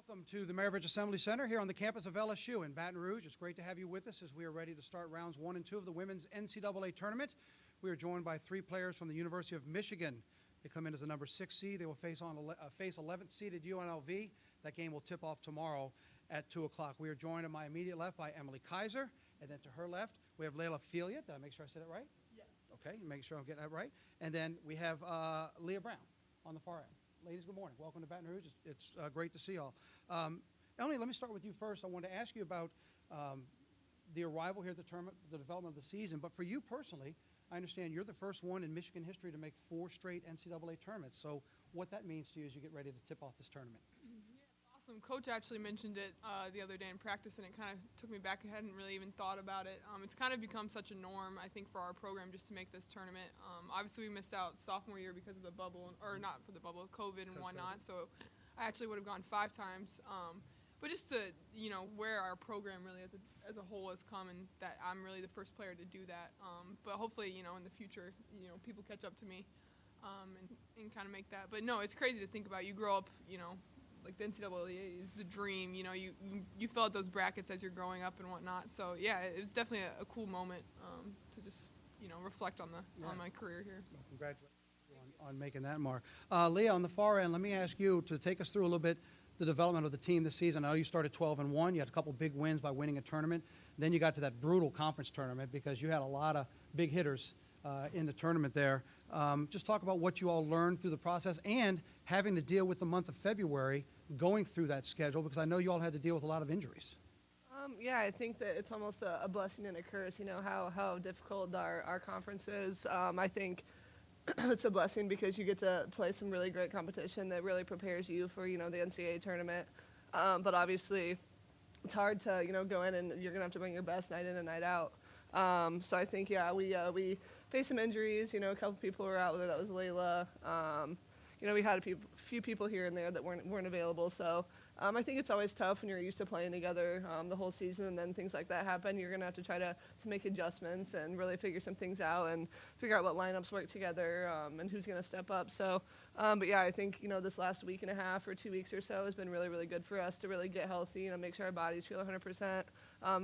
Welcome to the Maravich Assembly Center here on the campus of LSU in Baton Rouge. It's great to have you with us as we are ready to start rounds 1 and 2 of the women's NCAA tournament. We are joined by 3 players from the University of Michigan. They come in as the number 6 seed. They will face 11th seeded UNLV. That game will tip off tomorrow at 2 o'clock. We are joined on my immediate left by Emily Kaiser, and then to her left we have Layla Filia. Did I make sure I said it right? Yes. Okay, make sure I'm getting that right. And then we have Leah Brown on the far end. Ladies, good morning. Welcome to Baton Rouge. It's great to see you all. Emily, let me start with you first. I wanted to ask you about the arrival here at the tournament, the development of the season. But for you personally, I understand you're the first one in Michigan history to make 4 straight NCAA tournaments. So what that means to you as you get ready to tip off this tournament. Awesome. Coach actually mentioned it the other day in practice, and it kind of took me back. I hadn't really even thought about it. It's kind of become such a norm, I think, for our program just to make this tournament. Obviously, we missed out sophomore year because of the bubble, or not for the bubble, COVID and whatnot. So I actually would have gone 5 times. But just to, where our program really as a whole has come, and that I'm really the first player to do that. But hopefully, in the future, people catch up to me and kind of make that. But no, it's crazy to think about. You grow up, like the NCAA is the dream. You fill out those brackets as you're growing up and whatnot. So yeah, it was definitely a cool moment to just reflect on on my career here. Well, congratulations on making that mark. Leah, on the far end, let me ask you to take us through a little bit the development of the team this season. I know you started 12-1. You had a couple big wins by winning a tournament. Then you got to that brutal conference tournament because you had a lot of big hitters in the tournament there. Just talk about what you all learned through the process and having to deal with the month of February going through that schedule, because I know you all had to deal with a lot of injuries. Yeah, I think that it's almost a blessing and a curse, how difficult our conference is. I think it's a blessing because you get to play some really great competition that really prepares you for, the NCAA tournament. But obviously, it's hard to, go in and you're going to have to bring your best night in and night out. So I think, yeah, we faced some injuries. A couple people were out, whether that was Layla. We had a few people here and there that weren't available. So I think it's always tough when you're used to playing together the whole season, and then things like that happen. You're going to have to try to make adjustments and really figure some things out and figure out what lineups work together and who's going to step up. So, but yeah, I think, this last week and a half or 2 weeks or so has been really, really good for us to really get healthy, make sure our bodies feel 100%,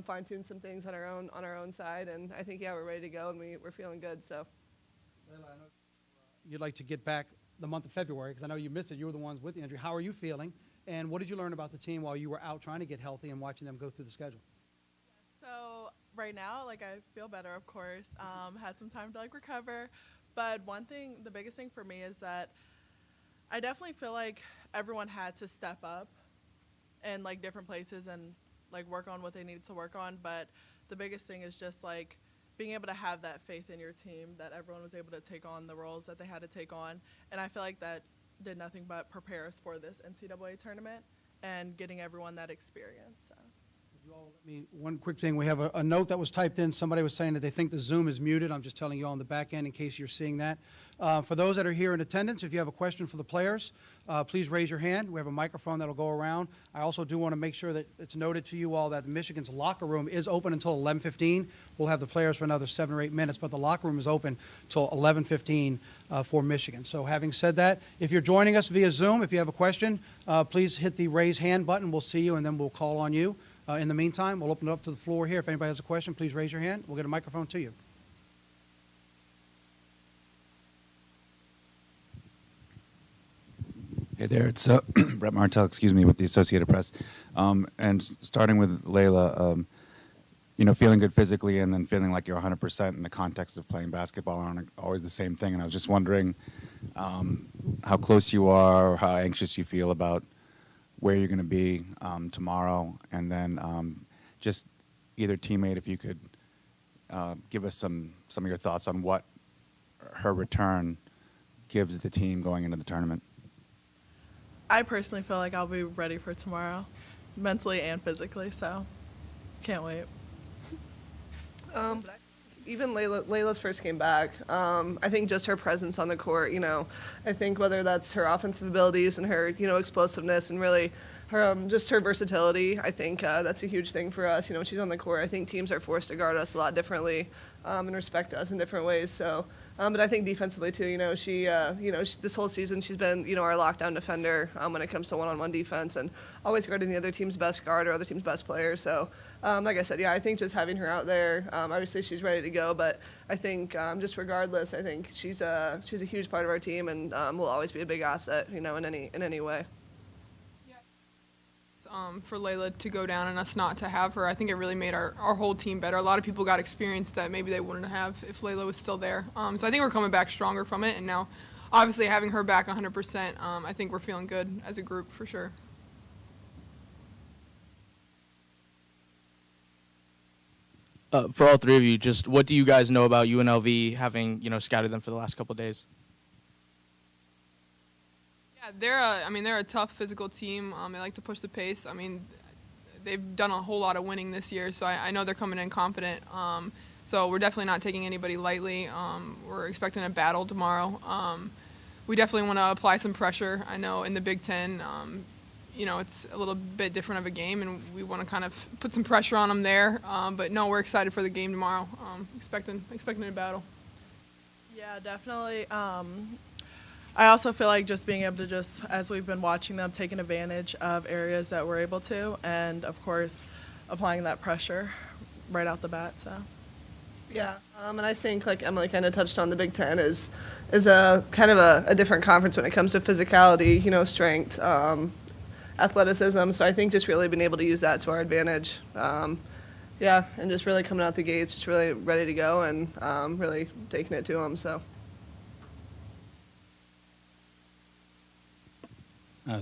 fine-tune some things on our own side. And I think, yeah, we're ready to go, and we're feeling good. So, Layla, I know you'd like to get back the month of February, because I know you missed it. You were the ones with the injury. How are you feeling? And what did you learn about the team while you were out trying to get healthy and watching them go through the schedule? So right now, I feel better, of course. Had some time to recover. But the biggest thing for me is that I definitely feel like everyone had to step up in different places and work on what they needed to work on. But the biggest thing is just being able to have that faith in your team, that everyone was able to take on the roles that they had to take on. And I feel like that did nothing but prepare us for this NCAA tournament and getting everyone that experience. So. You all let me, one quick thing. We have a note that was typed in. Somebody was saying that they think the Zoom is muted. I'm just telling you all on the back end in case you're seeing that. For those that are here in attendance, if you have a question for the players, please raise your hand. We have a microphone that will go around. I also do want to make sure that it's noted to you all that Michigan's locker room is open until 11:15. We'll have the players for another 7 or 8 minutes, but the locker room is open till 11:15 for Michigan. So having said that, if you're joining us via Zoom, if you have a question, please hit the raise hand button. We'll see you, and then we'll call on you. In the meantime, we'll open it up to the floor here. If anybody has a question, please raise your hand. We'll get a microphone to you. Hey there, it's Brett Martell, with the Associated Press. And starting with Layla, feeling good physically and then feeling like you're 100% in the context of playing basketball aren't always the same thing. And I was just wondering how close you are or how anxious you feel about where you're going to be tomorrow. And then just either teammate, if you could give us some of your thoughts on what her return gives the team going into the tournament. I personally feel like I'll be ready for tomorrow, mentally and physically, so can't wait. Even Layla's first game back, I think just her presence on the court, I think whether that's her offensive abilities and her, explosiveness and really her just her versatility, I think that's a huge thing for us. When she's on the court, I think teams are forced to guard us a lot differently and respect us in different ways. So But I think defensively too, this whole season she's been, our lockdown defender when it comes to one-on-one defense and always guarding the other team's best guard or other team's best player. So, like I said, I think just having her out there, obviously she's ready to go, but I think just regardless, I think she's a huge part of our team and will always be a big asset, in any way. For Layla to go down and us not to have her, I think it really made our whole team better. A lot of people got experience that maybe they wouldn't have if Layla was still there. So I think we're coming back stronger from it, and now obviously having her back 100%, I think we're feeling good as a group for sure. For all three of you, just what do you guys know about UNLV, having scouted them for the last couple of days? Yeah, they're a tough physical team. They like to push the pace. I mean, they've done a whole lot of winning this year, so I know they're coming in confident. So we're definitely not taking anybody lightly. We're expecting a battle tomorrow. We definitely want to apply some pressure. I know in the Big Ten, it's a little bit different of a game, and we want to kind of put some pressure on them there. But no, we're excited for the game tomorrow. Expecting a battle. Yeah, definitely. I also feel like just being able to as we've been watching them, taking advantage of areas that we're able to, and of course, applying that pressure right out the bat. So. Yeah, and I think, like Emily kind of touched on, the Big Ten is a kind of a different conference when it comes to physicality, strength, athleticism. So I think just really being able to use that to our advantage. And just really coming out the gates, just really ready to go and really taking it to them. So.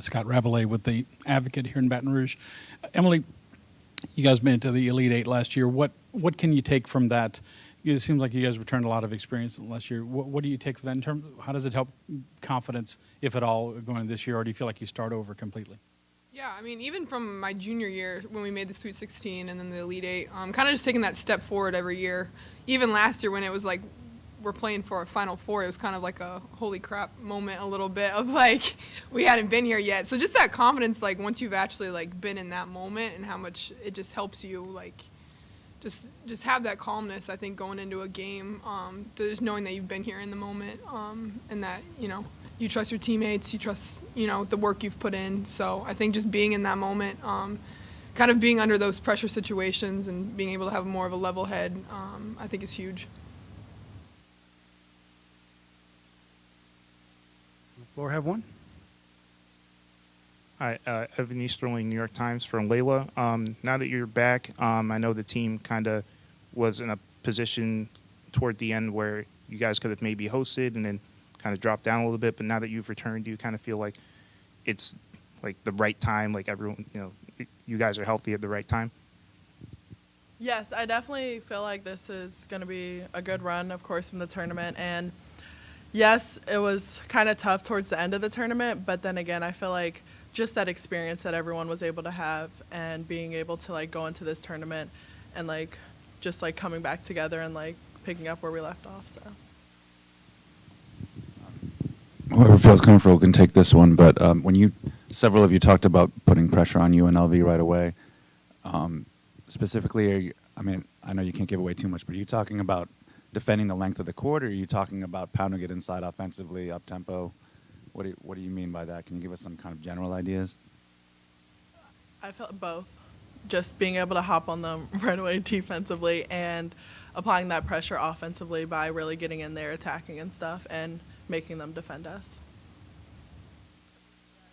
Scott Rabelais with the Advocate here in Baton Rouge. Emily, you guys made it to the Elite Eight last year. What can you take from that? It seems like you guys returned a lot of experience last year. What do you take from that in terms of how does it help confidence, if at all, going this year, or do you feel like you start over completely? Yeah, I mean, even from my junior year when we made the Sweet 16 and then the Elite Eight, kind of just taking that step forward every year. Even last year when it was like we're playing for a Final Four, it was kind of like a holy crap moment a little bit of like we hadn't been here yet. So just that confidence, like once you've actually like been in that moment and how much it just helps you like just have that calmness, I think, going into a game, just knowing that you've been here in the moment and that, you trust your teammates, you trust, the work you've put in. So I think just being in that moment, kind of being under those pressure situations and being able to have more of a level head, I think is huge. Floor have one. Hi, Evan Easterling, New York Times, from Layla. Now that you're back, I know the team kind of was in a position toward the end where you guys could have maybe hosted and then kind of dropped down a little bit. But now that you've returned, do you kind of feel like it's like the right time, like everyone, you guys are healthy at the right time? Yes, I definitely feel like this is going to be a good run, of course, in the tournament. And yes, it was kind of tough towards the end of the tournament, but then again, I feel like just that experience that everyone was able to have and being able to like go into this tournament and like just like coming back together and like picking up where we left off. So Whoever feels comfortable can take this one, but several of you talked about putting pressure on UNLV right away. Specifically, I know you can't give away too much, but are you talking about defending the length of the court, or are you talking about pounding it inside offensively, up tempo? What do you mean by that? Can you give us some kind of general ideas? I felt both. Just being able to hop on them right away defensively and applying that pressure offensively by really getting in there, attacking and stuff, and making them defend us.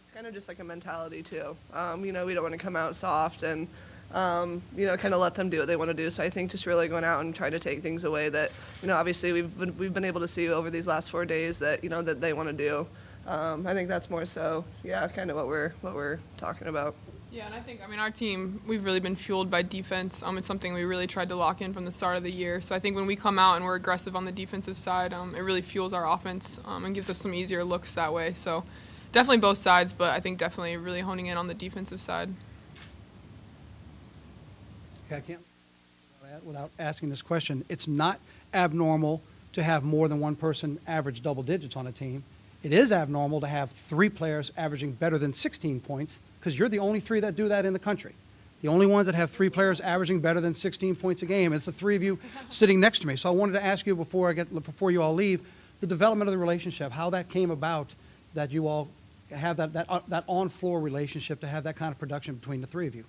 It's kind of just like a mentality too. We don't want to come out soft and kind of let them do what they want to do. So I think just really going out and trying to take things away that, obviously we've been able to see over these last 4 days that, that they want to do. I think that's more so, kind of what we're talking about. Yeah, and I think, our team, we've really been fueled by defense. It's something we really tried to lock in from the start of the year. So I think when we come out and we're aggressive on the defensive side, it really fuels our offense and gives us some easier looks that way. So definitely both sides, but I think definitely really honing in on the defensive side. Okay, I can't, without asking this question, it's not abnormal to have more than one person average double digits on a team. It is abnormal to have 3 players averaging better than 16 points because you're the only 3 that do that in the country. The only ones that have 3 players averaging better than 16 points a game. It's the 3 of you sitting next to me. So I wanted to ask you before you all leave, the development of the relationship, how that came about, that you all have that on-floor relationship, to have that kind of production between the 3 of you.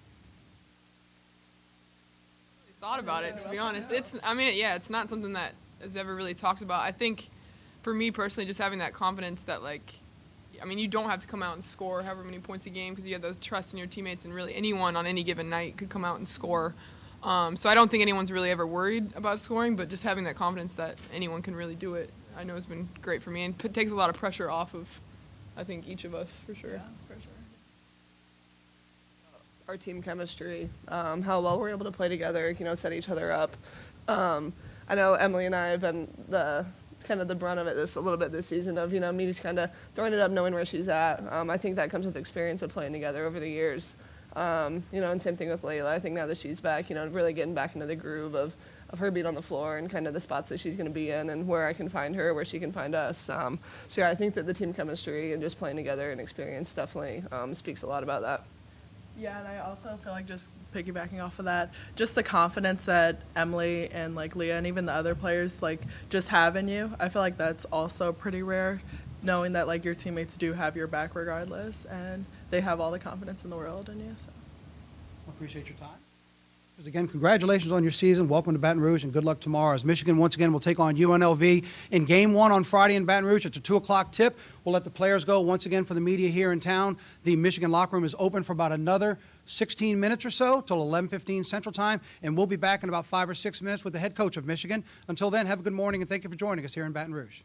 Thought about it, to be honest. It's not something that is ever really talked about. I think for me personally, just having that confidence that, like, you don't have to come out and score however many points a game, because you have the trust in your teammates, and really anyone on any given night could come out and score. So I don't think anyone's really ever worried about scoring, but just having that confidence that anyone can really do it, I know has been great for me, and takes a lot of pressure off of, I think, each of us, for sure. Yeah, for sure. Our team chemistry, how well we're able to play together, set each other up. I know Emily and I have been the brunt of it a little bit this season of, me just kind of throwing it up, knowing where she's at. I think that comes with experience of playing together over the years. And same thing with Layla. I think now that she's back, really getting back into the groove of her being on the floor and kind of the spots that she's going to be in, and where I can find her, where she can find us. So yeah, I think that the team chemistry and just playing together and experience definitely speaks a lot about that. Yeah, and I also feel like, just piggybacking off of that, just the confidence that Emily and like Leah and even the other players like just have in you. I feel like that's also pretty rare, knowing that like your teammates do have your back regardless, and they have all the confidence in the world in you. So I appreciate your time. Again, congratulations on your season. Welcome to Baton Rouge, and good luck tomorrow, as Michigan once again will take on UNLV in Game 1 on Friday in Baton Rouge. It's a 2 o'clock tip. We'll let the players go. Once again, for the media here in town, the Michigan locker room is open for about another 16 minutes or so, till 11:15 Central Time, and we'll be back in about 5 or 6 minutes with the head coach of Michigan. Until then, have a good morning, and thank you for joining us here in Baton Rouge.